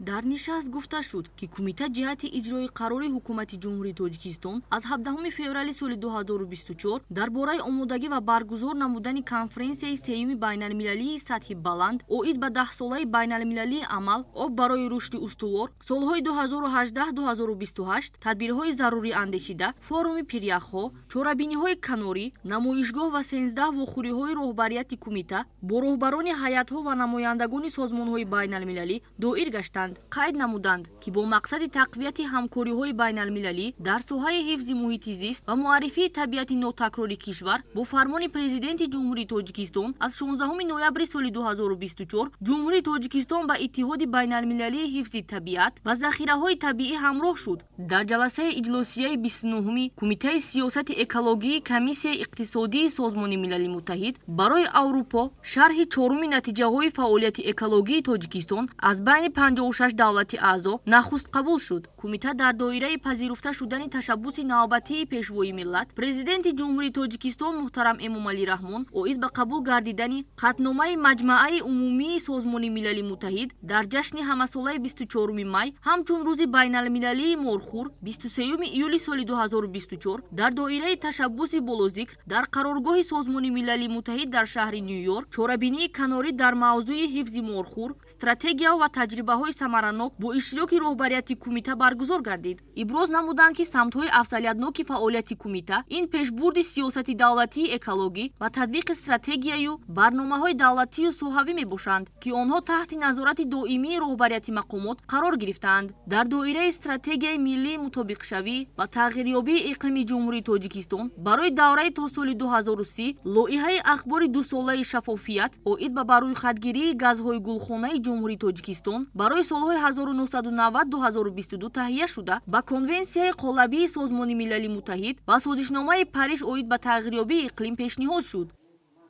дар нишаст гуфта шуд ки кумита ҷиҳати иҷрои қарори ҳукумати ҷумҳурии Тоҷикистон аз 17 феврали соли 2024 дар бораи омодагӣ ва баргузор намудани конференсияи сеюми байналмилалии сатҳи баланд оид ба 10-солаи байналмилалии амал об барои рушди устувор солҳои 2018-2028 тадбирҳои зарури андешида, форуми пиряхҳо, чорабиниҳои канорӣ, намоишгоҳ ва 13 вохӯриҳои роҳбарияти кумита бо роҳбарони ҳайатҳо ва намояндагони созмонҳои байналмилалӣ доир гаштанд. қайд намуданд ки бо мақсади тақвияти ҳамкориҳои байналмилалӣ дар соҳаи ҳифзи муҳити зист ва муаррифии табиати нотакрори кишвар бо фармони президенти ҷумҳурии Тоҷикистон аз 16 ноябри соли 2024 ҷумҳурии Тоҷикистон ба иттиҳоди байналмилалии ҳифзи табиат ва захираҳои табиӣ ҳамроҳ шуд. дар ҷаласаи иҷлосияи 29 Кумитаи сиёсати экологии Комиссияи иқтисодии Созмони Милали Муттаҳид барои Аврупо шарҳи чоруми натиҷаҳои фаъолияти экологии Тоҷикистон аз байни 56 давлати аъзо нахуст қабул шуд. Кумита дар доираи пазируфта шудани ташаббуси навбатии пешвои миллат президенти ҷумҳурии Тоҷикистон муҳтарам Эмомалӣ Раҳмон оид ба қабул гардидани қатномаи Маҷмаъаи умумии Созмони Милали Муттаҳид дар ҷашни ҳамасолаи 24 май ҳамчун рӯзи байналмилалии морхӯр 23 июли соли 2024 дар доираи ташаббуси болозикр дар қароргоҳи Созмони Милали Муттаҳид дар шаҳри Нью-Йорк чорабинии канорӣ дар мавзӯи ҳифзи морхӯр, стратегия ва таҷрибаҳои самаранок бо иштироки роҳбарияти кумита баргузор гардид. Иброз намуданд ки самтҳои афзалиятноки фаъолияти кумита ин пешбурди сиёсати давлатии экологӣ ва татбиқи стратегияю барномаҳои давлатию соҳавӣ мебошанд ки онҳо таҳти назорати доимии роҳбарияти мақомот қарор гирифтаанд. дар доираи стратегияи миллии мутобиқшавӣ ва тағйирёбии иқлими ҷумҳурии Тоҷикистон барои давраи то соли 2030 лоиҳаи ахбори дусолаи шаффофият оид ба барӯйхатгирии газҳои гулхонаи ҷумҳурии Тоҷикистон барои солҳои 1990-2022 таҳия шуда ба Конвенсияи қолабии Созмони Милали Муттаҳид ва Созишномаи Париж оид ба тағйирёбии иқлим пешниҳод шуд.